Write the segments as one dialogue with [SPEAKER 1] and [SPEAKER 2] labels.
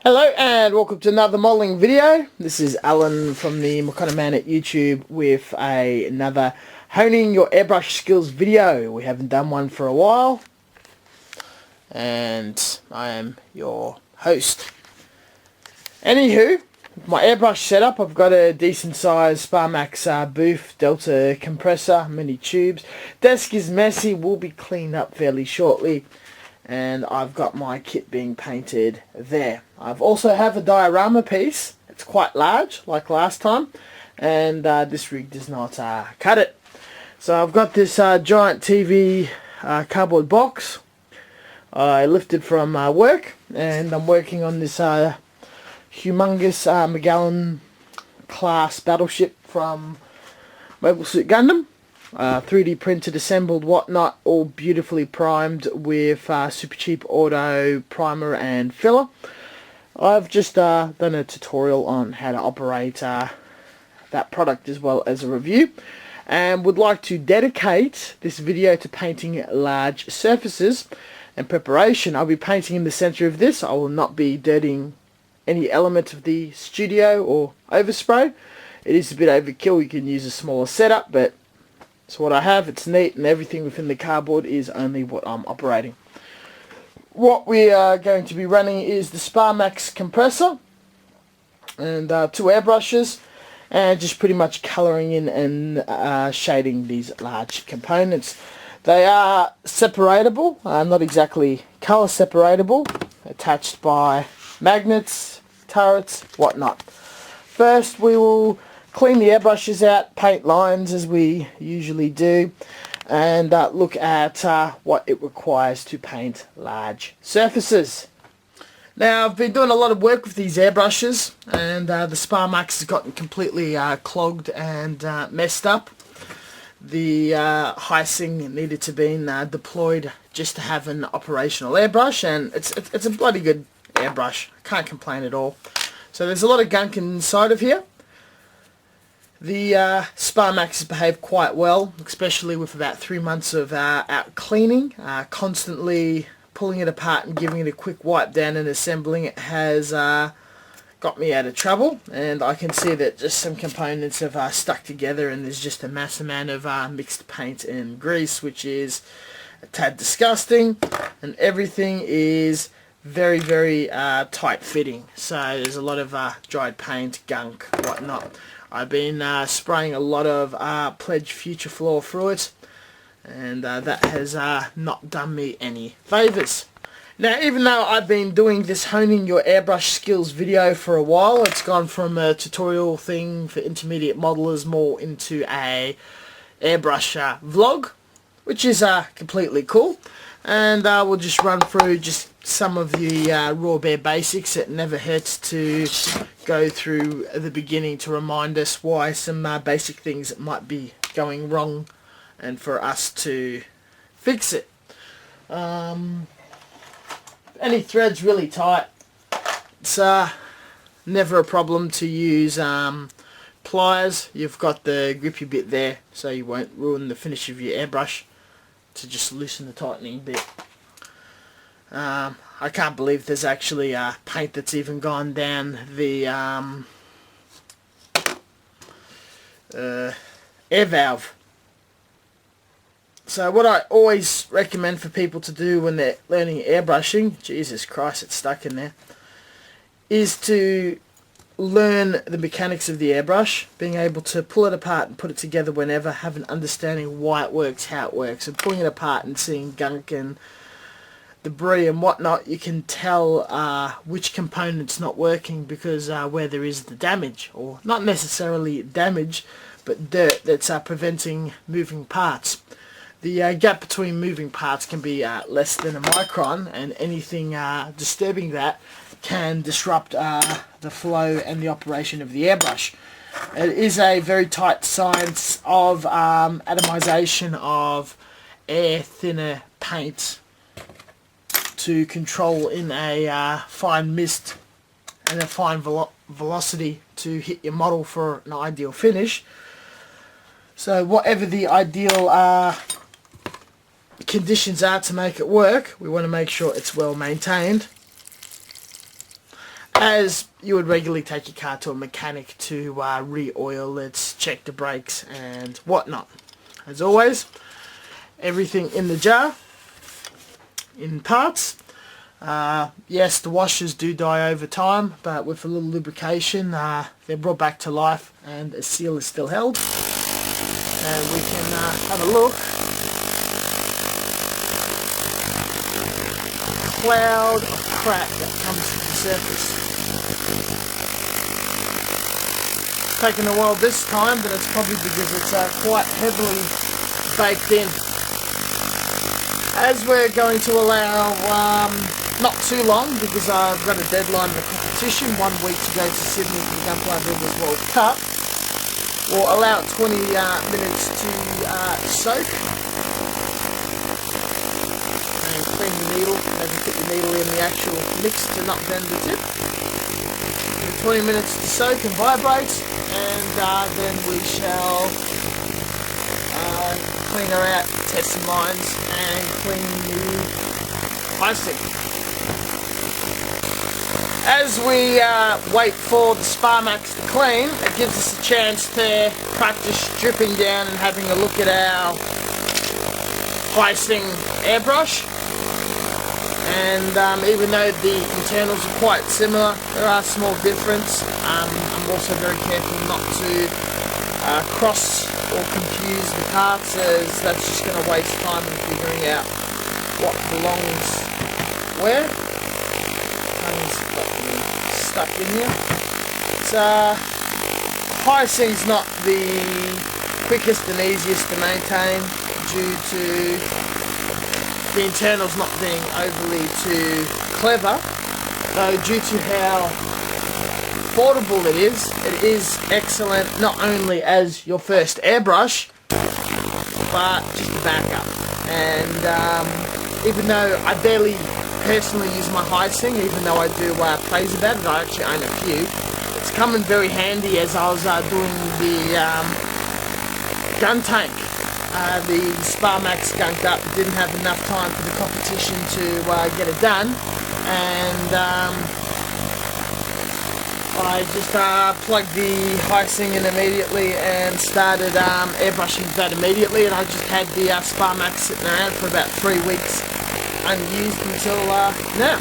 [SPEAKER 1] Hello and welcome to another modelling video. This is Alan from the Makana Man at YouTube with another honing your airbrush skills video. We haven't done one for a while and I am your host. Anywho, my airbrush setup, I've got a decent sized Sparmax booth, Delta compressor, many tubes. Desk is messy, will be cleaned up fairly shortly. And I've got my kit being painted there. I've also have a diorama piece. It's quite large, like last time, and this rig does not cut it. So I've got this giant TV cardboard box I lifted from work, and I'm working on this humongous Magellan class battleship from Mobile Suit Gundam. 3D printed, assembled, whatnot, all beautifully primed with super cheap auto primer and filler. I've just done a tutorial on how to operate that product as well as a review, and would like to dedicate this video to painting large surfaces. In preparation, I'll be painting in the center of this. I will not be dirtying any element of the studio or overspray. It is a bit overkill. You can use a smaller setup, but so what I have, it's neat, and everything within the cardboard is only what I'm operating. What we are going to be running is the Sparmax compressor and 2 airbrushes, and just pretty much colouring in and shading these large components. They are separatable, not exactly colour separatable, attached by magnets, turrets, whatnot. First we will clean the airbrushes out, paint lines as we usually do, and look at what it requires to paint large surfaces. Now, I've been doing a lot of work with these airbrushes, and the Sparmax has gotten completely clogged and messed up. The Hseng needed to be deployed just to have an operational airbrush, and it's a bloody good airbrush. I can't complain at all. So there's a lot of gunk inside of here. The Sparmax has behaved quite well, especially with about 3 months of out cleaning. Constantly pulling it apart and giving it a quick wipe down and assembling it has got me out of trouble. And I can see that just some components have stuck together, and there's just a mass amount of mixed paint and grease, which is a tad disgusting. And everything is very, very tight fitting. So there's a lot of dried paint, gunk, whatnot. I've been spraying a lot of Pledge Future Floor through it, and that has not done me any favours. Now, even though I've been doing this honing your airbrush skills video for a while, it's gone from a tutorial thing for intermediate modelers more into a airbrush vlog, which is completely cool. And we'll just run through just some of the raw bare basics. It never hurts to go through the beginning to remind us why some basic things might be going wrong, and for us to fix it. Any thread's really tight, it's never a problem to use pliers. You've got the grippy bit there, so you won't ruin the finish of your airbrush, to just loosen the tightening bit. I can't believe there's actually paint that's even gone down the air valve. So what I always recommend for people to do when they're learning airbrushing, Jesus Christ, it's stuck in there, is to learn the mechanics of the airbrush, being able to pull it apart and put it together whenever, have an understanding why it works, how it works, and pulling it apart and seeing gunk and debris and whatnot, you can tell which component's not working, because where there is the damage, or not necessarily damage, but dirt that's preventing moving parts. The gap between moving parts can be less than a micron, and anything disturbing that can disrupt the flow and the operation of the airbrush. It is a very tight science of atomization of air thinner paint to control in a fine mist and a fine velocity to hit your model for an ideal finish. So whatever the ideal conditions are to make it work, we want to make sure it's well maintained. as you would regularly take your car to a mechanic to re-oil it, check the brakes and whatnot. As always, everything in the jar, in parts. Yes, the washers do die over time, but with a little lubrication they're brought back to life and a seal is still held. And we can have a look. Cloud of crap that comes to the surface. It's taken a while this time, but it's probably because it's quite heavily baked in. As we're going to allow not too long, because I've got a deadline for competition, 1 week to go to Sydney for the Gunpowder Builders World Cup. We'll allow it 20 minutes to soak. And clean the needle, maybe put the needle in the actual mix to not bend the tip. 20 minutes to soak and vibrate, and then we shall clean her out, test some lines, and clean the Hseng. As we wait for the Sparmax to clean, it gives us a chance to practice stripping down and having a look at our Hseng airbrush. And even though the internals are quite similar, there are small differences. I'm also very careful not to cross or confuse the parts, as that's just going to waste time in figuring out what belongs where. Tongue's got me stuck in here. Hseng's not the quickest and easiest to maintain due to the internals not being overly too clever, though due to how affordable it is excellent not only as your first airbrush, but just a backup. And even though I barely personally use my Hseng, even though I do praise about it, I actually own a few, it's come in very handy as I was doing the gun tank. The Sparmax gunked up, didn't have enough time for the competition to get it done, and I just plugged the Hseng in immediately and started airbrushing that immediately, and I just had the Sparmax sitting around for about 3 weeks unused until now.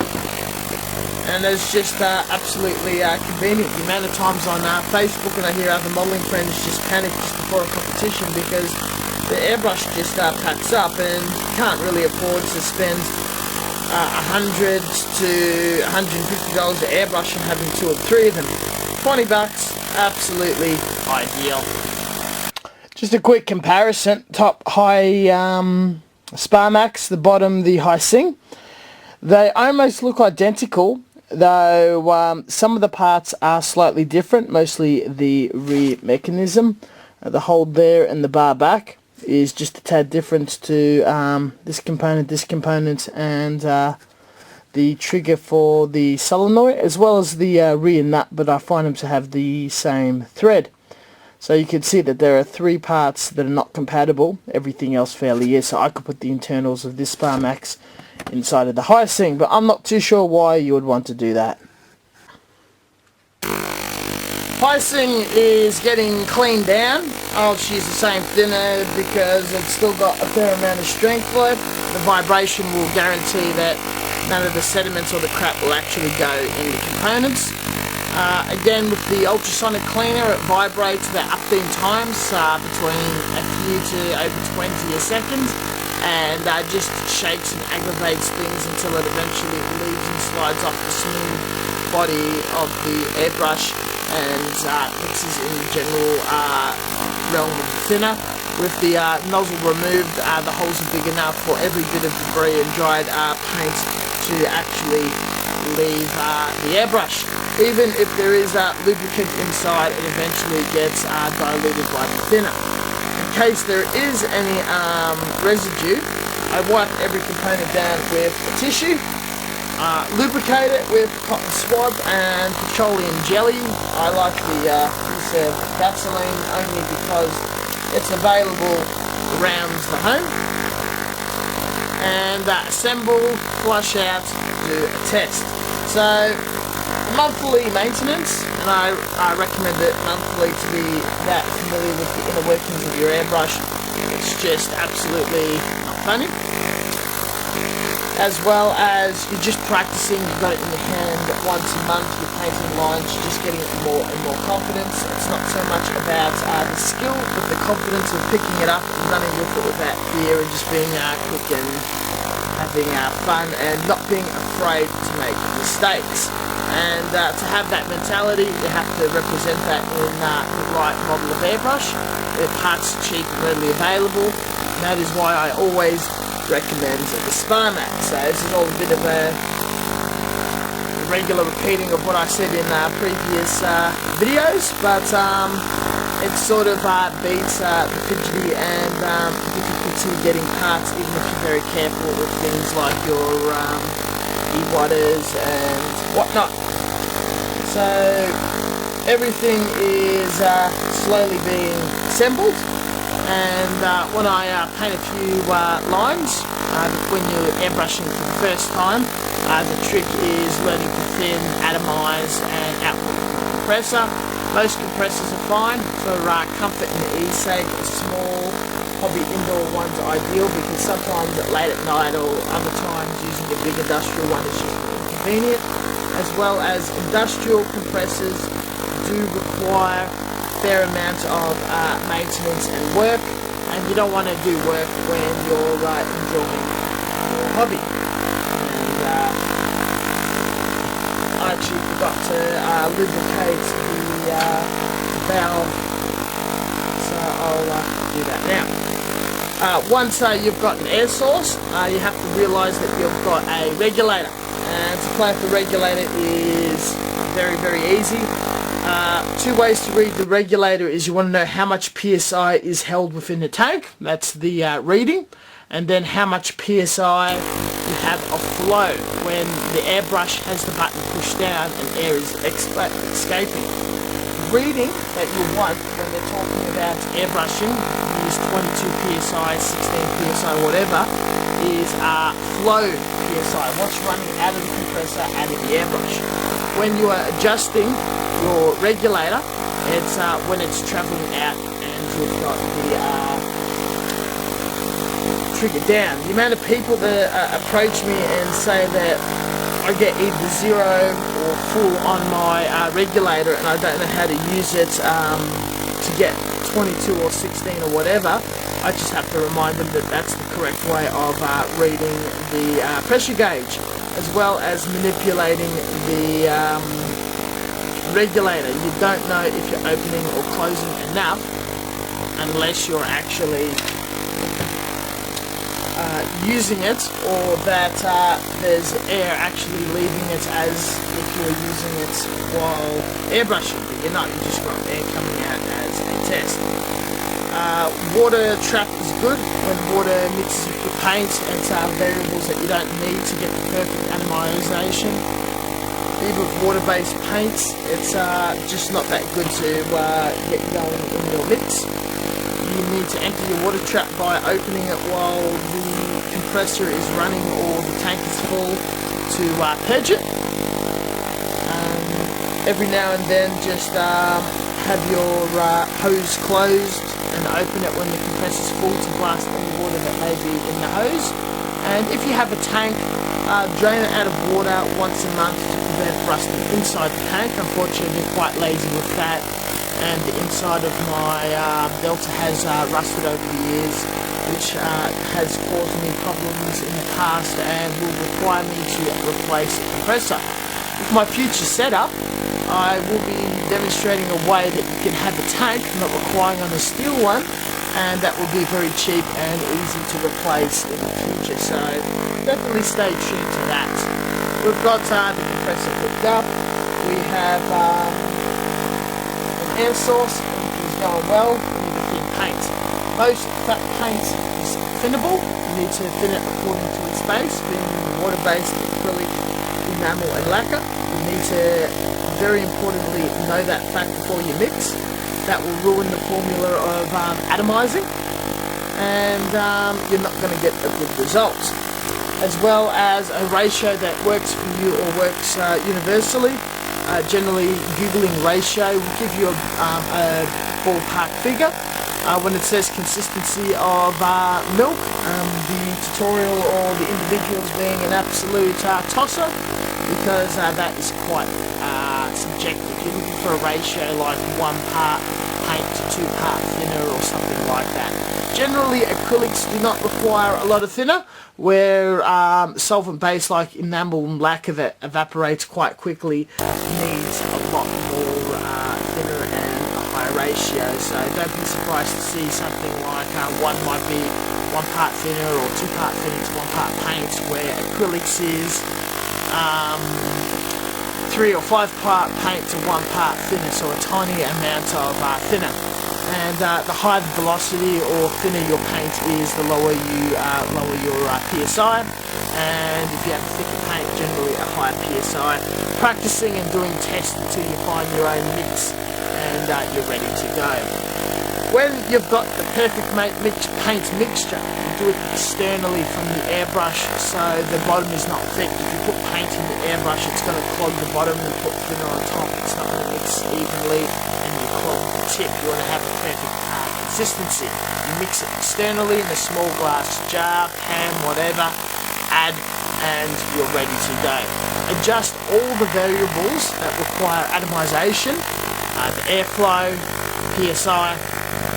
[SPEAKER 1] And it's just absolutely convenient. The amount of times on Facebook and I hear other modelling friends just panic just before a competition because the airbrush just packs up and you can't really afford to spend $100 to $150 to airbrush and having 2 or 3 of them. 20 bucks, absolutely ideal. Just a quick comparison: top high Sparmax, the bottom the Hseng. They almost look identical, though some of the parts are slightly different, mostly the rear mechanism. The hold there and the bar back is just a tad different to this component, and the trigger for the solenoid, as well as the rear nut, but I find them to have the same thread. So you can see that there are 3 parts that are not compatible. Everything else fairly is, so I could put the internals of this Sparmax inside of the Hseng, but I'm not too sure why you would want to do that. Hseng is getting cleaned down. I'll just use the same thinner because it's still got a fair amount of strength left. The vibration will guarantee that none of the sediments or the crap will actually go in the components. Again, with the ultrasonic cleaner, it vibrates about 15 times, between a few to over 20 a second, and just shakes and aggravates things until it eventually leaves and slides off the smooth body of the airbrush and mixes in the general realm of the thinner. With the nozzle removed, the holes are big enough for every bit of debris and dried paint to actually leave the airbrush. Even if there is lubricant inside, it eventually gets diluted by the thinner. In case there is any residue, I wipe every component down with a tissue, lubricate it with cotton swab and petroleum jelly. I like the use of gasoline only because it's available around the home. And assemble, flush out, do a test. So monthly maintenance, and I recommend it monthly to be that familiar with the inner workings of your airbrush. It's just absolutely not funny. As well as you're just practicing, you've got it in your hand once a month, you're painting lines, you're just getting more and more confidence. It's not so much about the skill, but the confidence of picking it up and running with it without fear and just being quick and having fun and not being afraid to make mistakes. And to have that mentality, you have to represent that in the right model of airbrush. The parts are cheap and readily available, and that is why I always recommend the Sparmax. So this is all a bit of a regular repeating of what I said in previous videos, but it sort of beats the fidgety and difficulty getting parts, even if you're very careful with things like your e-waters and whatnot. So everything is slowly being assembled. And when I paint a few lines, when you're airbrushing for the first time, the trick is learning to thin, atomize, and output the compressor. Most compressors are fine. For comfort and ease sake, a small hobby indoor one's ideal, because sometimes late at night or other times using a big industrial one is just inconvenient. As well as industrial compressors do require fair amount of maintenance and work, and you don't want to do work when you're enjoying your hobby. And I actually forgot to lubricate the valve, so I'll do that now. Once you've got an air source, you have to realise that you've got a regulator, and to play with the regulator is very, very easy. Two ways to read the regulator is you want to know how much PSI is held within the tank, that's the reading, and then how much PSI you have of flow when the airbrush has the button pushed down and air is escaping. The reading that you want when they're talking about airbrushing, use 22 PSI, 16 PSI, whatever, is flow PSI, what's running out of the compressor, out of the airbrush. When you are adjusting your regulator, it's when it's travelling out and you've got the trigger down. The amount of people that approach me and say that I get either 0 or full on my regulator and I don't know how to use it to get 22 or 16 or whatever, I just have to remind them that that's the correct way of reading the pressure gauge, as well as manipulating the regulator. You don't know if you're opening or closing enough unless you're actually using it, or that there's air actually leaving it as if you're using it while airbrushing, but you're not, you just got air coming out as a test. Water trap is good when water mixes with paint. It's variables that you don't need to get the perfect atomization. Even with water-based paints, it's just not that good to get going in your mix. You need to empty your water trap by opening it while the compressor is running or the tank is full to purge it. Every now and then just have your hose closed and open it when the compressor's full to blast any water that may be in the hose. And if you have a tank, drain it out of water once a month to prevent rusting inside the tank. Unfortunately, I've been quite lazy with that, and the inside of my Delta has rusted over the years, which has caused me problems in the past and will require me to replace the compressor. With my future setup, I will be demonstrating a way that you can have a tank, not requiring on a steel one, and that will be very cheap and easy to replace in the future, so definitely stay tuned to that. We've got the compressor hooked up, we have an air source, everything's going well. We need to thin paint. Most flat paint is thinnable, you need to thin it according to its base, being water-based, acrylic, enamel and lacquer. You need to, very importantly, know that fact before you mix. That will ruin the formula of atomizing, and you're not going to get a good result. As well as a ratio that works for you or works universally. generally googling ratio will give you a ballpark figure. When it says consistency of milk, the tutorial or the individuals being an absolute tosser, because that is quite subjective. You're looking for a ratio like 1 part paint to 2 part thinner or something like that. Generally, acrylics do not require a lot of thinner, where solvent base like enamel and lacquer that evaporates quite quickly needs a lot more thinner and a higher ratio. So don't be surprised to see something like one might be 1 part thinner or 2 part thinner to 1 part paint, where acrylics is 3 or 5 part paint to 1 part thinner, so a tiny amount of thinner. And the higher the velocity or thinner your paint is, the lower you lower your PSI. And if you have a thicker paint, generally a higher PSI. Practicing and doing tests until you find your own mix and you're ready to go. When you've got the perfect paint mixture, you do it externally from the airbrush, so the bottom is not thick. If you put paint in the airbrush, it's going to clog the bottom, and put thinner on top, it's not going to mix evenly, and you clog the tip. You want to have a perfect consistency. You mix it externally in a small glass jar, pan, whatever, add, and you're ready to go. Adjust all the variables that require atomization, the airflow, PSI,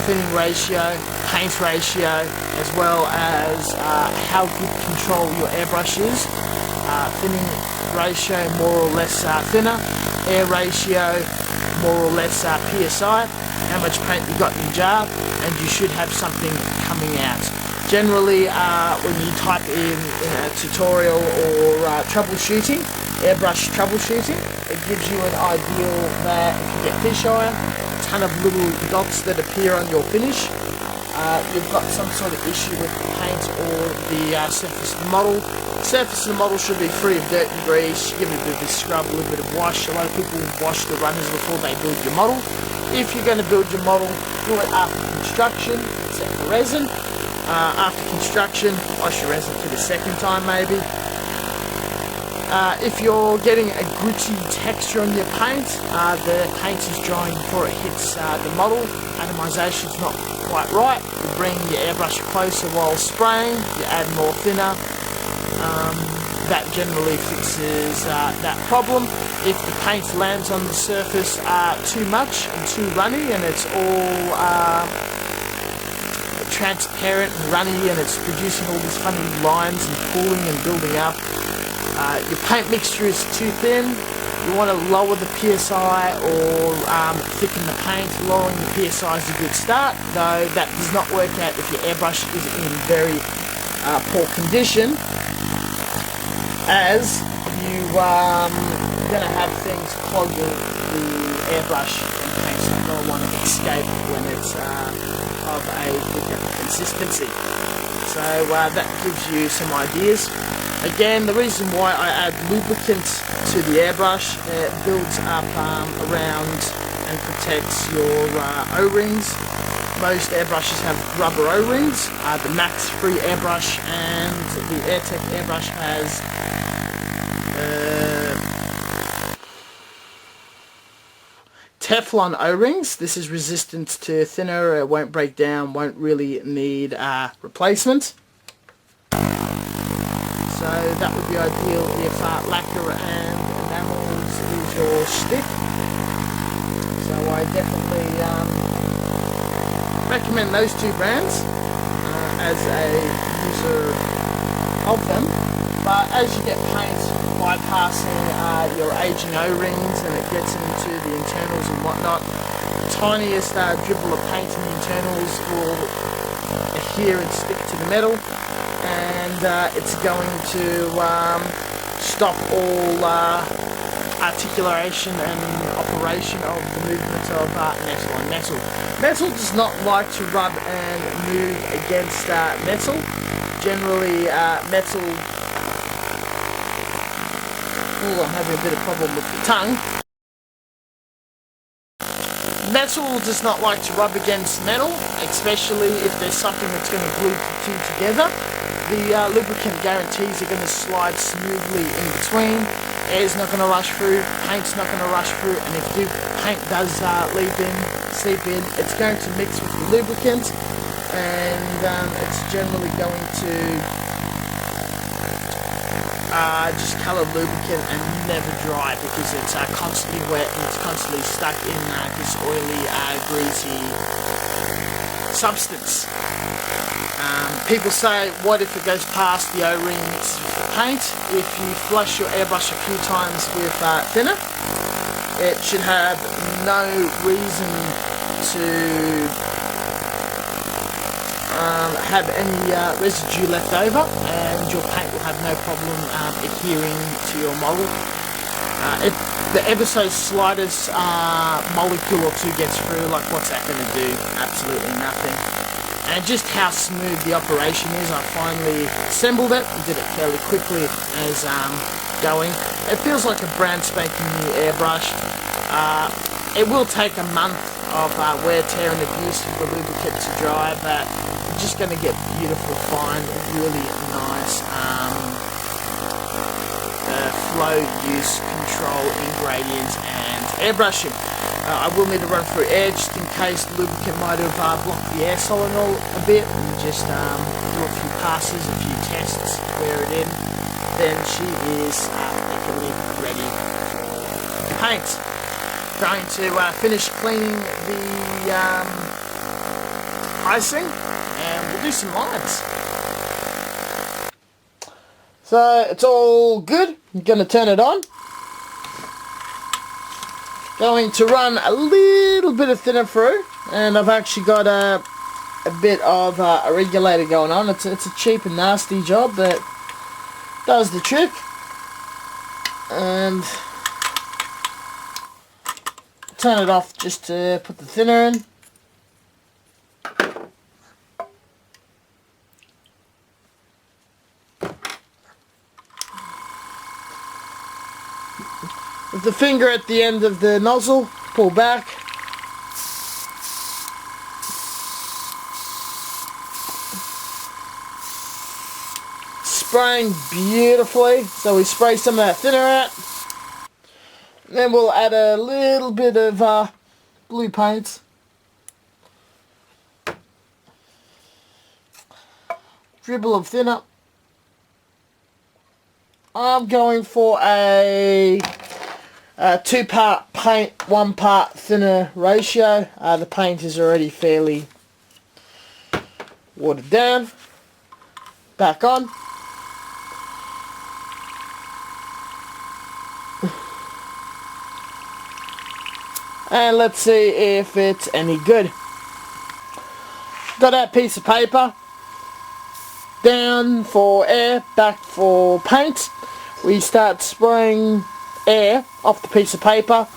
[SPEAKER 1] thinning ratio, paint ratio, as well as how good control your airbrush is. Thinning ratio more or less thinner, air ratio more or less PSI, how much paint you got in the jar, and you should have something coming out. Generally, when you type in a tutorial or troubleshooting, airbrush troubleshooting, it gives you an idea that if you get fisheye, a ton of little dots that appear on your finish, you've got some sort of issue with the paint or the surface of the model. The surface of the model should be free of dirt and grease. Give it a bit of a scrub, a little bit of wash. A lot of people wash the runners before they build your model. If you're going to build your model, do it after construction, set the resin. After construction, wash your resin for the second time maybe. If you're getting a gritty texture on your paint, the paint is drying before it hits the model. Atomization is not quite right. You bring your airbrush closer while spraying, you add more thinner. That generally fixes that problem. If the paint lands on the surface too much and too runny, and it's all transparent and runny, and it's producing all these funny lines and pooling and building up, your paint mixture is too thin. You want to lower the PSI or thicken the paint. Lowering the PSI is a good start, though that does not work out if your airbrush is in very poor condition, as you're going to have things clog the airbrush and paint's not going to want to escape when it's of a good consistency. So that gives you some ideas. Again, the reason why I add lubricant to the airbrush, it builds up around and protects your O-rings. Most airbrushes have rubber O-rings. The Max Free airbrush and the AirTech airbrush has Teflon O-rings. This is resistant to thinner, it won't break down, won't really need replacement. So that would be ideal if lacquer and enamels is your stick. So I definitely recommend those two brands as a user of them. But as you get paint bypassing your aging O-rings and it gets into the internals and whatnot, the tiniest dribble of paint in the internals will adhere and stick to the metal, and it's going to stop all articulation and operation of the movement of metal and metal. Metal does not like to rub and move against metal. Generally metal... Oh, I'm having a bit of problem with the tongue. Metal does not like to rub against metal, especially if there's something that's going to glue the two together. The lubricant guarantees are going to slide smoothly in between. air's not going to rush through, paint's not going to rush through, and if the paint does seep in, it's going to mix with the lubricant, and it's generally going to just colour lubricant and never dry, because it's constantly wet and it's constantly stuck in this oily, greasy substance. People say, what if it goes past the O-ring and mixes with the paint? If you flush your airbrush a few times with thinner, it should have no reason to have any residue left over, and your paint will have no problem adhering to your model. If the ever so slightest molecule or two gets through, like what's that going to do? Absolutely nothing. And just how smooth the operation is, I finally assembled it. We did it fairly quickly as going. It feels like a brand spanking new airbrush. It will take a month of wear, tear and abuse for the lubricant to dry, but you're just going to get beautiful, fine, really nice flow, use, control, ingredients and airbrushing. I will need to run through air just in case the lubricant might have blocked the air solenoid a bit, and just do a few passes, a few tests, wear it in. Then she is effectively ready for paint. Going to finish cleaning the icing, and we'll do some lines. So it's all good. I'm going to turn it on. Going to run a little bit of thinner through, and I've actually got a bit of a regulator going on. It's a cheap and nasty job, but does the trick. And turn it off just to put the thinner in. With the finger at the end of the nozzle, pull back. Spraying beautifully, so we spray some of that thinner out. And then we'll add a little bit of blue paint. Dribble of thinner. I'm going for a 2-part paint, 1-part thinner ratio. The paint is already fairly watered down. Back on. And let's see if it's any good. Got that piece of paper. Down for air, back for paint. We start spraying air off the piece of paper,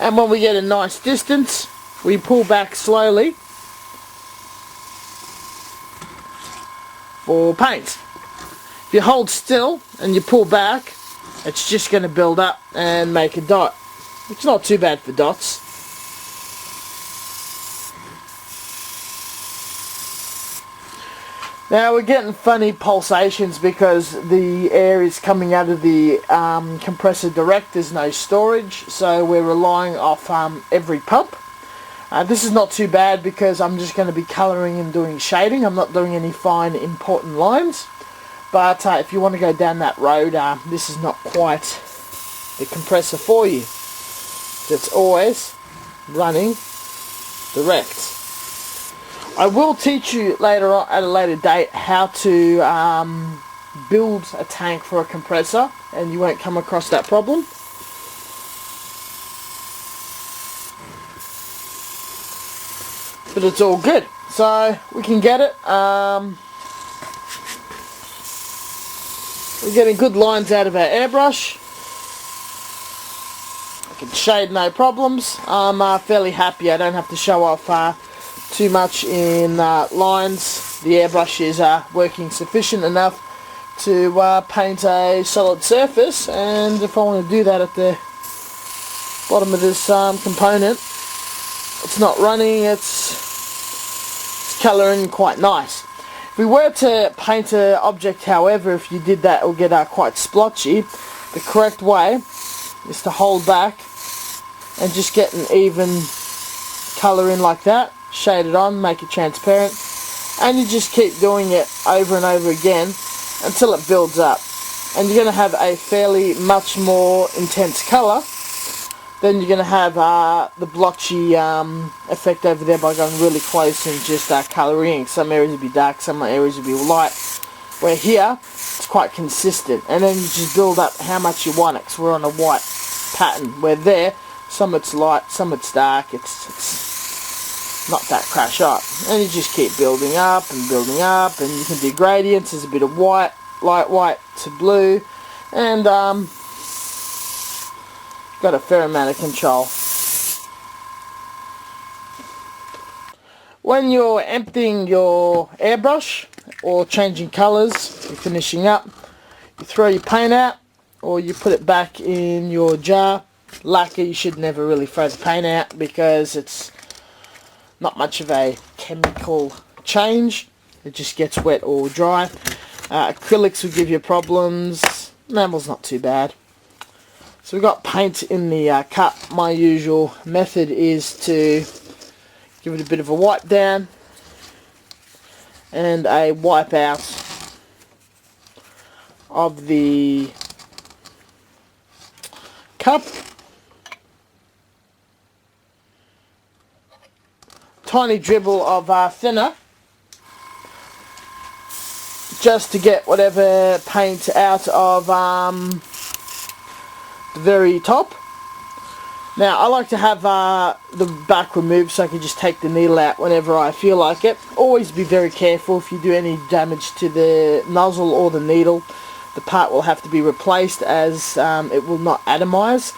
[SPEAKER 1] and when we get a nice distance, we pull back slowly for paint. If you hold still and you pull back, it's just going to build up and make a dot. It's not too bad for dots. Now we're getting funny pulsations because the air is coming out of the compressor direct. There's no storage, so we're relying off every pump. This is not too bad because I'm just going to be colouring and doing shading. I'm not doing any fine important lines. But if you want to go down that road, this is not quite the compressor for you. It's always running direct. I will teach you later on, at a later date, how to build a tank for a compressor, and you won't come across that problem. But it's all good, so we can get it. We're getting good lines out of our airbrush. I can shade no problems. I'm fairly happy I don't have to show off too much in lines. The airbrush is working sufficient enough to paint a solid surface, and if I want to do that at the bottom of this component, it's not running, it's colouring quite nice. If we were to paint an object, however, if you did that, it will get quite splotchy. The correct way is to hold back and just get an even colour in like that, shade it on, make it transparent, and you just keep doing it over and over again until it builds up. And you're going to have a fairly much more intense colour. Then you're going to have the blotchy effect over there by going really close and just colouring. Some areas will be dark, some areas will be light. Where here, it's quite consistent. And then you just build up how much you want it, because we're on a white pattern. Where there, some it's light, some it's dark, it's not that crash up. And you just keep building up, and you can do gradients. There's a bit of white, light white to blue, and got a fair amount of control. When you're emptying your airbrush or changing colours, you're finishing up, you throw your paint out or you put it back in your jar. Lacquer, you should never really throw the paint out because it's not much of a chemical change. It just gets wet or dry. Acrylics will give you problems. Enamel's not too bad. So we've got paint in the cup. My usual method is to give it a bit of a wipe down and a wipe out of the cup. Tiny dribble of thinner, just to get whatever paint out of the very top. Now I like to have the back removed so I can just take the needle out whenever I feel like it. Always be very careful. If you do any damage to the nozzle or the needle, the part will have to be replaced, as it will not atomize.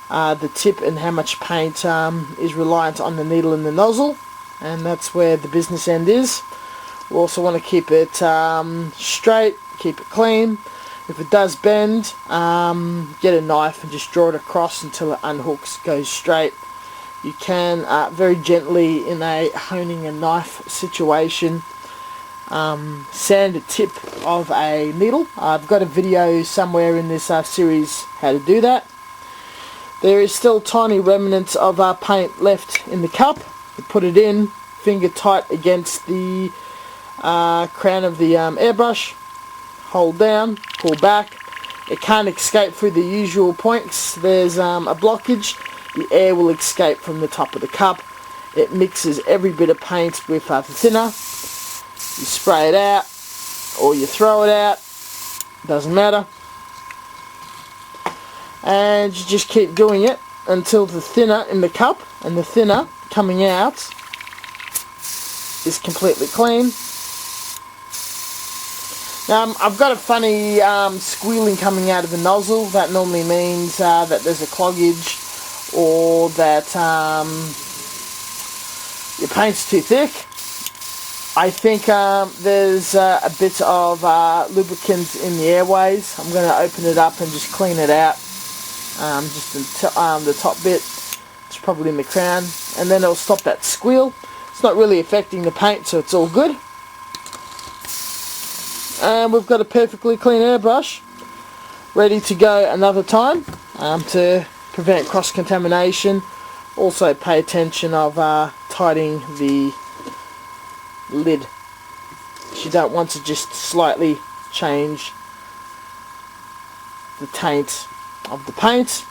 [SPEAKER 1] The tip and how much paint is reliant on the needle and the nozzle, and that's where the business end is. We also want to keep it straight, keep it clean. If it does bend, get a knife and just draw it across until it unhooks, goes straight. You can very gently, in a honing a knife situation, sand the tip of a needle. I've got a video somewhere in this series how to do that. There is still tiny remnants of paint left in the cup. You put it in, finger tight against the crown of the airbrush, hold down, pull back. It can't escape through the usual points. There's a blockage. The air will escape from the top of the cup. It mixes every bit of paint with the thinner. You spray it out or you throw it out, doesn't matter, and you just keep doing it until the thinner in the cup and the thinner coming out is completely clean. Now I've got a funny squealing coming out of the nozzle. That normally means that there's a cloggage or that your paint's too thick. I think there's a bit of lubricant in the airways. I'm going to open it up and just clean it out. Just the top bit. It's probably in the crown, and then it'll stop that squeal. It's not really affecting the paint, so it's all good. And we've got a perfectly clean airbrush ready to go another time to prevent cross-contamination. Also pay attention of tightening the lid. You don't want to just slightly change the taint of the paint.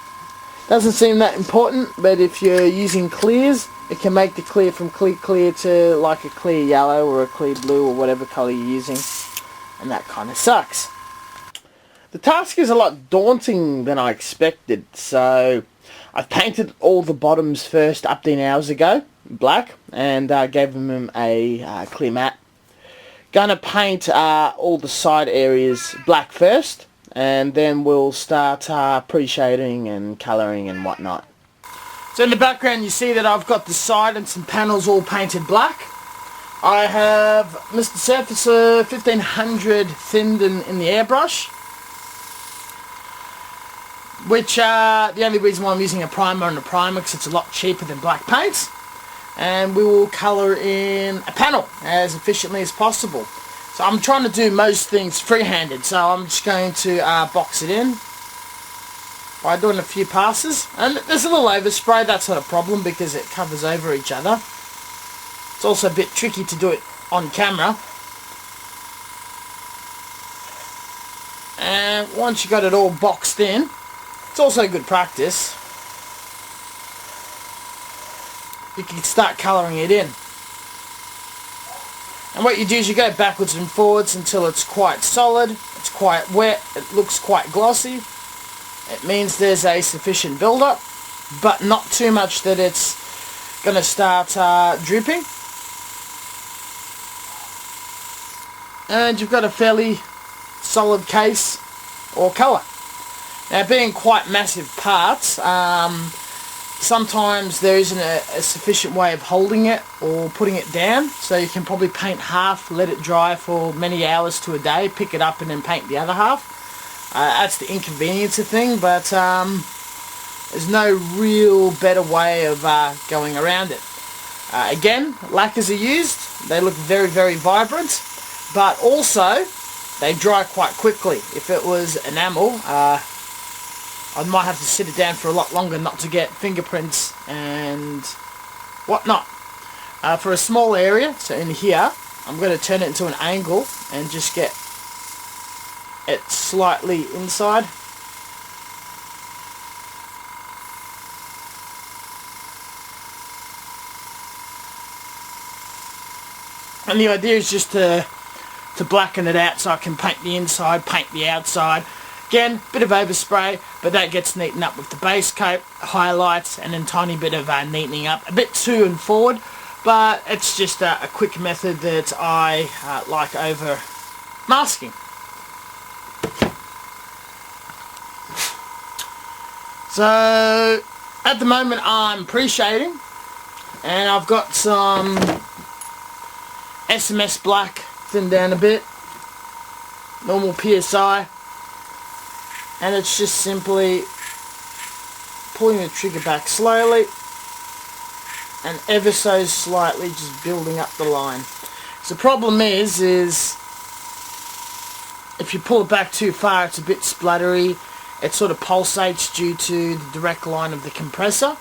[SPEAKER 1] Doesn't seem that important, but if you're using clears, it can make the clear from clear to like a clear yellow or a clear blue or whatever colour you're using, and that kind of sucks. The task is a lot daunting than I expected, so I've painted all the bottoms first 18 hours ago black and gave them a clear matte. Gonna paint all the side areas black first, and then we'll start pre-shading and colouring and whatnot. So in the background you see that I've got the side and some panels all painted black. I have Mr. Surfacer 1500 thinned in the airbrush, which the only reason why I'm using a primer on the primer because it's a lot cheaper than black paint. And we will colour in a panel as efficiently as possible. So I'm trying to do most things free-handed, so I'm just going to box it in. by doing a few passes. And there's a little overspray, that's not a problem because it covers over each other. It's also a bit tricky to do it on camera. And once you got it all boxed in, it's also good practice. You can start colouring it in. And what you do is you go backwards and forwards until it's quite solid, it's quite wet, it looks quite glossy. It means there's a sufficient build-up, but not too much that it's going to start dripping. And you've got a fairly solid case or colour. Now, being quite massive parts, sometimes there isn't a sufficient way of holding it or putting it down, so you can probably paint half, let it dry for many hours to a day, pick it up and then paint the other half. That's the inconvenience of thing, but there's no real better way of going around it. Again, lacquers are used, they look very, very vibrant, but also they dry quite quickly. If it was enamel, I might have to sit it down for a lot longer not to get fingerprints and whatnot. For a small area, so in here, I'm going to turn it into an angle and just get it slightly inside. And the idea is just to blacken it out so I can paint the inside, paint the outside. Again, bit of overspray, but that gets neatened up with the base coat, highlights, and then tiny bit of neatening up. A bit to and forward, but it's just a quick method that I like over masking. So, at the moment I'm pre-shading, and I've got some SMS black thinned down a bit, normal PSI, and it's just simply pulling the trigger back slowly and ever so slightly just building up the line. So the problem is if you pull it back too far, it's a bit splattery. It sort of pulsates due to the direct line of the compressor.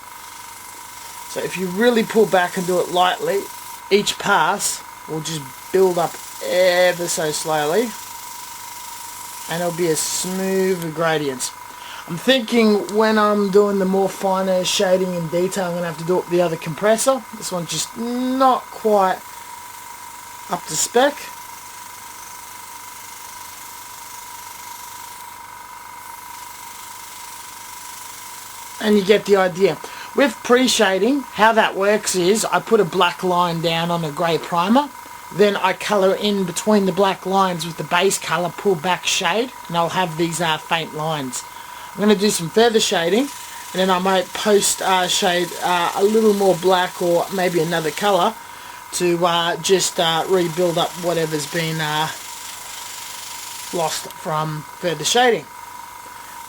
[SPEAKER 1] So if you really pull back and do it lightly, each pass will just build up ever so slowly, and it'll be a smooth gradient. I'm thinking when I'm doing the more finer shading and detail, I'm going to have to do it with the other compressor. This one's just not quite up to spec. And you get the idea. With pre-shading, how that works is I put a black line down on a grey primer, then I colour in between the black lines with the base colour, pull back shade, and I'll have these faint lines. I'm going to do some further shading, and then I might post shade a little more black or maybe another colour to just rebuild up whatever's been lost from further shading.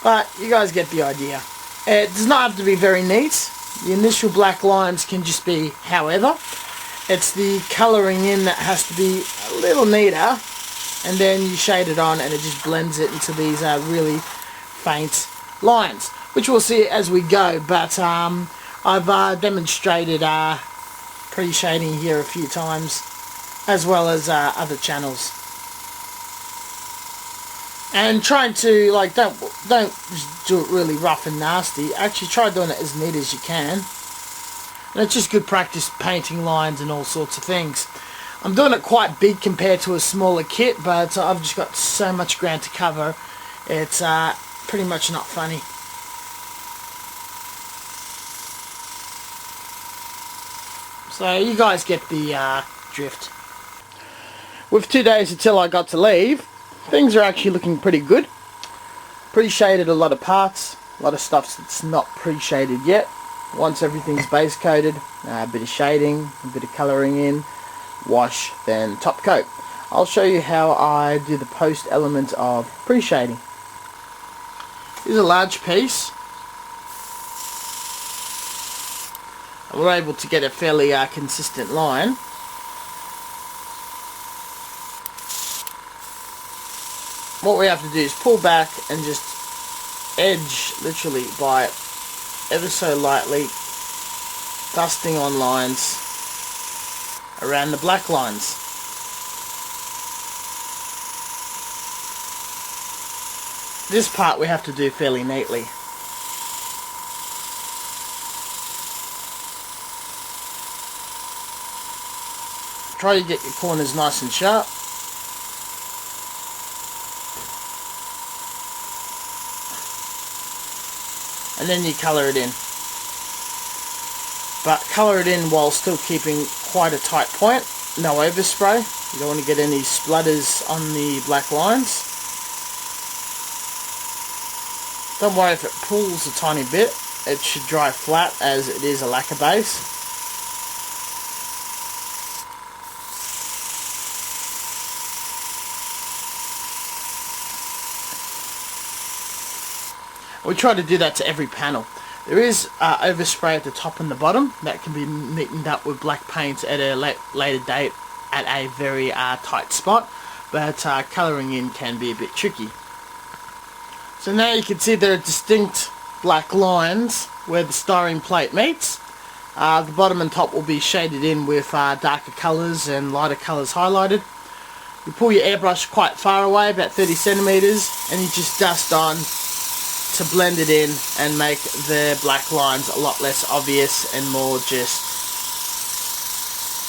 [SPEAKER 1] But you guys get the idea. It does not have to be very neat. The initial black lines can just be however. It's the colouring in that has to be a little neater, and then you shade it on and it just blends it into these really faint lines, which we'll see as we go, but I've demonstrated pre-shading here a few times, as well as other channels. And trying to, like, don't just do it really rough and nasty. Actually try doing it as neat as you can. And it's just good practice painting lines and all sorts of things. I'm doing it quite big compared to a smaller kit, but I've just got so much ground to cover, it's pretty much not funny. So you guys get the drift. With 2 days until I got to leave, things are actually looking pretty good. Pre-shaded a lot of parts, a lot of stuff that's not pre-shaded yet. Once everything's base coated, a bit of shading, a bit of colouring in, wash, then top coat. I'll show you how I do the post element of pre-shading. Here's a large piece. We're able to get a fairly consistent line. What we have to do is pull back and just edge literally by ever so lightly dusting on lines around the black lines. This part we have to do fairly neatly. Try to get your corners nice and sharp. And then you colour it in. But colour it in while still keeping quite a tight point. No overspray. You don't want to get any splutters on the black lines. Don't worry if it pulls a tiny bit. It should dry flat as it is a lacquer base. We try to do that to every panel. There is overspray at the top and the bottom that can be neatened up with black paint at a later date at a very tight spot, but colouring in can be a bit tricky. So now you can see there are distinct black lines where the styrene plate meets. The bottom and top will be shaded in with darker colours and lighter colours highlighted. You pull your airbrush quite far away, about 30 centimetres, and you just dust on to blend it in and make the black lines a lot less obvious and more just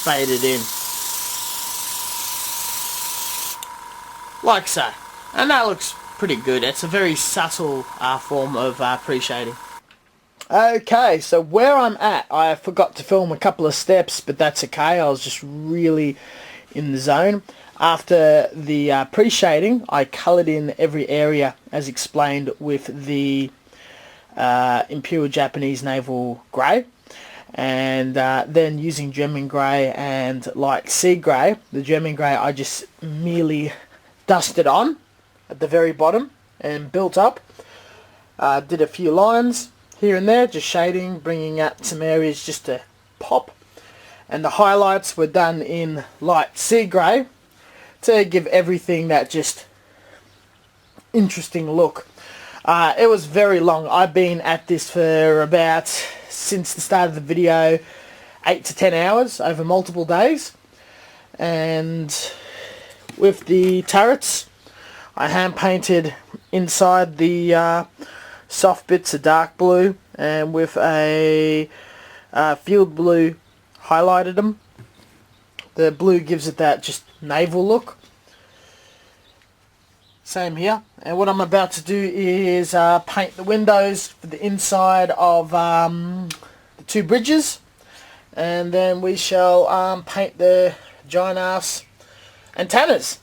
[SPEAKER 1] faded in. Like so. And that looks pretty good. It's a very subtle form of pre-shading. Okay, so where I'm at, I forgot to film a couple of steps, but that's okay. I was just really in the zone. After the pre-shading, I coloured in every area as explained with the Imperial Japanese Naval Grey, and then using German Grey and light sea grey. The German Grey I just merely dusted on at the very bottom and built up. Did a few lines here and there, just shading, bringing out some areas just to pop, and the highlights were done in light sea grey to give everything that just interesting look. It was very long. I've been at this for about, since the start of the video, 8 to 10 hours over multiple days. And with the turrets, I hand painted inside the soft bits of dark blue, and with a field blue highlighted them. The blue gives it that just naval look. Same here. And what I'm about to do is paint the windows for the inside of the two bridges, and then we shall paint the giant ass antennas.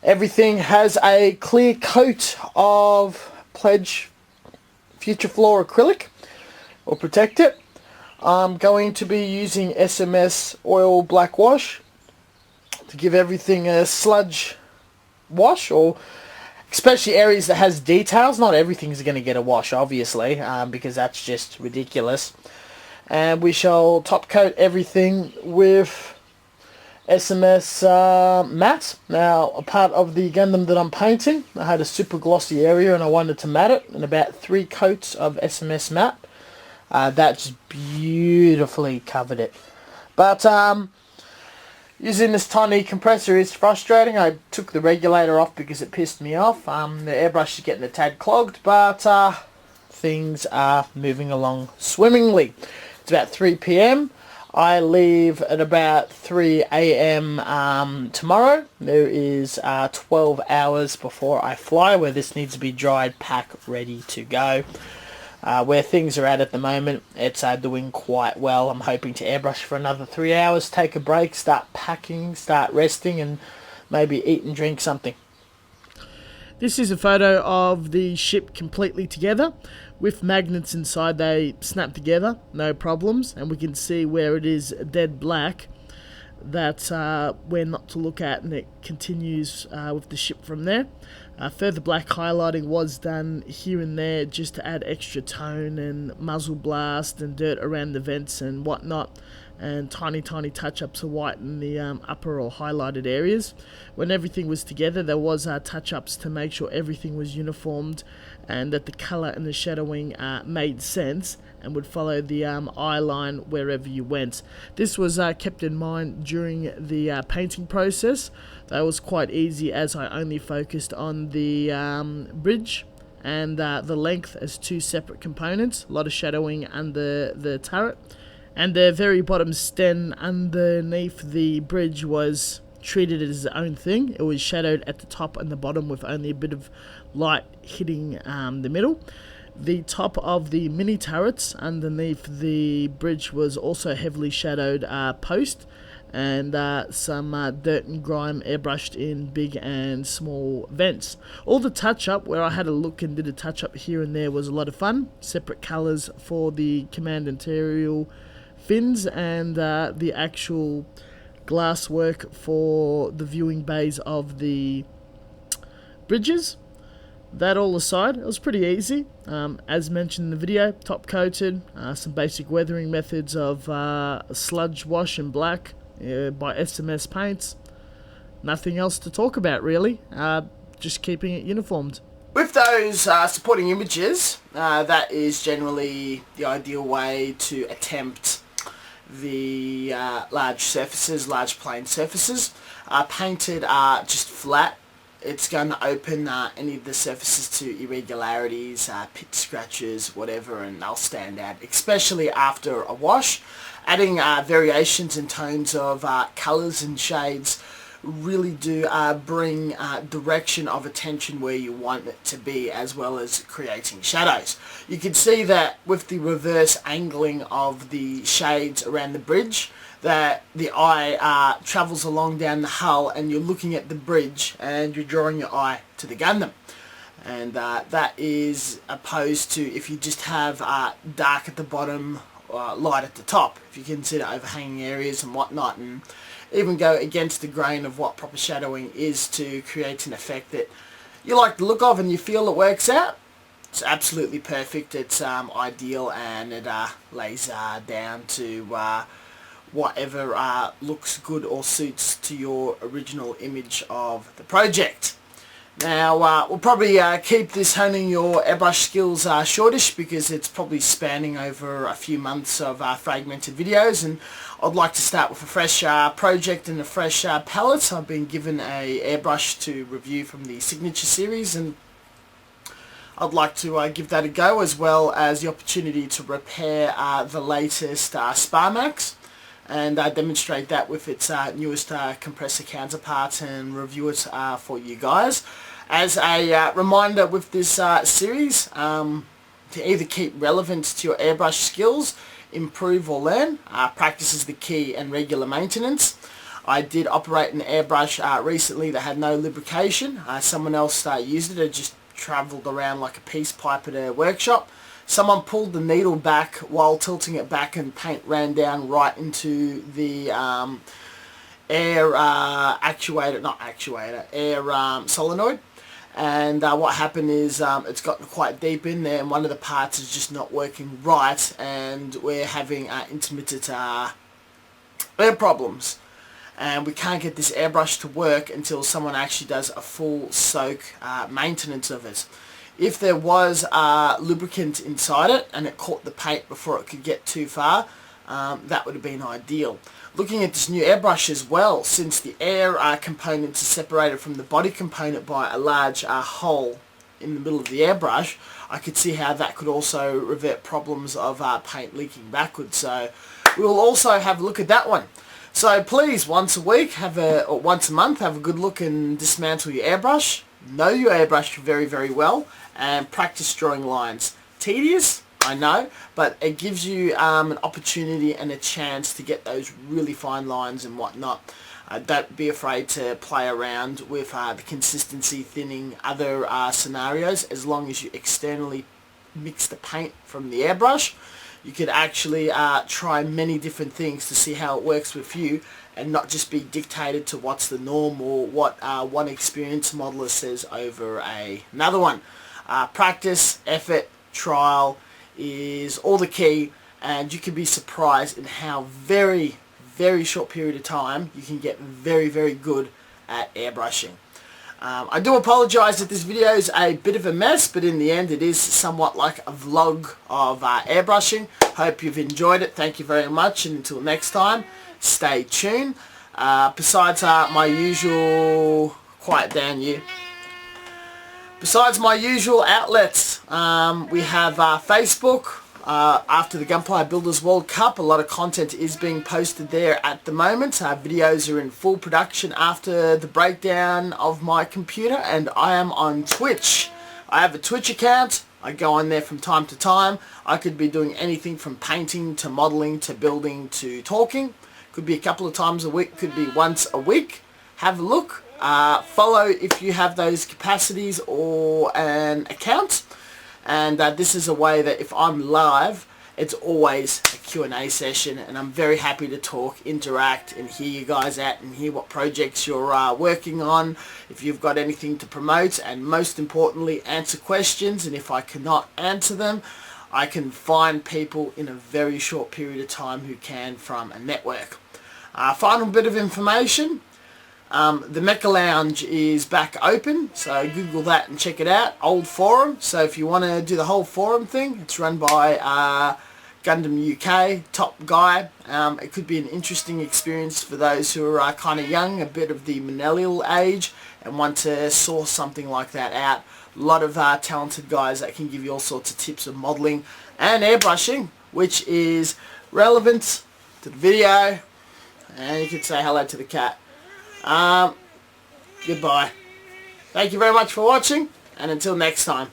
[SPEAKER 1] Everything has a clear coat of Pledge Future Floor acrylic or protect it. I'm going to be using SMS oil black wash to give everything a sludge wash, or especially areas that has details. Not everything's going to get a wash, obviously, because that's just ridiculous. And we shall top coat everything with SMS matte. Now, a part of the Gundam that I'm painting, I had a super glossy area and I wanted to matte it, and about 3 coats of SMS matte. That just beautifully covered it. But using this tiny compressor is frustrating. I took the regulator off because it pissed me off. The airbrush is getting a tad clogged, but things are moving along swimmingly. It's about 3 PM. I leave at about 3 AM tomorrow. There is 12 hours before I fly, where this needs to be dried, packed, ready to go. Where things are at the moment, it's doing quite well. I'm hoping to airbrush for another 3 hours, take a break, start packing, start resting, and maybe eat and drink something. This is a photo of the ship completely together. With magnets inside, they snap together, no problems, and we can see where it is dead black. That's where not to look at, and it continues with the ship from there. Further black highlighting was done here and there just to add extra tone and muzzle blast and dirt around the vents and whatnot. and tiny touch-ups to whiten the upper or highlighted areas. When everything was together, there was touch-ups to make sure everything was uniformed and that the colour and the shadowing made sense and would follow the eye line wherever you went. This was kept in mind during the painting process. That was quite easy as I only focused on the bridge and the length as two separate components. A lot of shadowing under the turret, and the very bottom stem underneath the bridge was treated as its own thing. It was shadowed at the top and the bottom with only a bit of light hitting the middle. The top of the mini turrets underneath the bridge was also heavily shadowed post, and some dirt and grime airbrushed in big and small vents. All the touch-up, where I had a look and did a touch-up here and there, was a lot of fun. Separate colours for the command interior fins and the actual glass work for the viewing bays of the bridges. That all aside, it was pretty easy. As mentioned in the video, top coated, some basic weathering methods of sludge wash and black by SMS paints. Nothing else to talk about really, just keeping it uniformed. With those supporting images, that is generally the ideal way to attempt the large surfaces, large plane surfaces. Painted just flat, it's going to open any of the surfaces to irregularities, pit scratches, whatever, and they'll stand out, especially after a wash. Adding variations in tones of colours and shades really do bring direction of attention where you want it to be, as well as creating shadows. You can see that with the reverse angling of the shades around the bridge, that the eye travels along down the hull and you're looking at the bridge and you're drawing your eye to the Gundam. And that is opposed to if you just have dark at the bottom, light at the top. If you consider overhanging areas and whatnot, and even go against the grain of what proper shadowing is to create an effect that you like the look of and you feel it works out, it's absolutely perfect. It's ideal, and it lays down to whatever looks good or suits to your original image of the project. Now we'll probably keep this honing your airbrush skills shortish, because it's probably spanning over a few months of fragmented videos, and I'd like to start with a fresh project and a fresh palette. I've been given a airbrush to review from the Signature series, and I'd like to give that a go, as well as the opportunity to repair the latest Sparmax and demonstrate that with its newest compressor counterpart and review it for you guys. As a reminder with this series, to either keep relevant to your airbrush skills, improve or learn, practice is the key, and regular maintenance. I did operate an airbrush recently that had no lubrication. Someone else used it. It just travelled around like a peace pipe at a workshop. Someone pulled the needle back while tilting it back, and paint ran down right into the air solenoid. And what happened is it's gotten quite deep in there, and one of the parts is just not working right, and we're having intermittent air problems. And we can't get this airbrush to work until someone actually does a full soak maintenance of it. If there was lubricant inside it and it caught the paint before it could get too far, that would have been ideal. Looking at this new airbrush as well, since the air components are separated from the body component by a large hole in the middle of the airbrush, I could see how that could also revert problems of paint leaking backwards. So we will also have a look at that one. So please, once a week, or once a month, have a good look and dismantle your airbrush. Know your airbrush very, very well, and practice drawing lines. Tedious, I know, but it gives you an opportunity and a chance to get those really fine lines and whatnot. Don't be afraid to play around with the consistency, thinning, other scenarios. As long as you externally mix the paint from the airbrush, you could actually try many different things to see how it works with you, and not just be dictated to what's the norm or what one experienced modeler says over another one. Practice, effort, trial is all the key, and you can be surprised in how very short period of time you can get very good at airbrushing. I do apologise that this video is a bit of a mess, but in the end it is somewhat like a vlog of airbrushing. Hope you've enjoyed it. Thank you very much, and until next time, stay tuned. Besides my usual... Quiet down, you. Besides my usual outlets, we have Facebook. After the Gunpowder Builders World Cup, a lot of content is being posted there at the moment. Videos are in full production after the breakdown of my computer, and I am on Twitch. I have a Twitch account. I go on there from time to time. I could be doing anything from painting to modelling to building to talking. Could be a couple of times a week, could be once a week. Have a look. Follow if you have those capacities or an account. And this is a way that if I'm live, it's always a Q&A session, and I'm very happy to talk, interact, and hear you guys out and hear what projects you're working on, if you've got anything to promote, and most importantly, answer questions. And if I cannot answer them, I can find people in a very short period of time who can from a network. Final bit of information. The Mecha Lounge is back open, so Google that and check it out. Old forum, so if you want to do the whole forum thing, it's run by Gundam UK, top guy. It could be an interesting experience for those who are kind of young, a bit of the millennial age, and want to source something like that out. A lot of talented guys that can give you all sorts of tips of modelling and airbrushing, which is relevant to the video. And you could say hello to the cat. Goodbye. Thank you very much for watching, and until next time.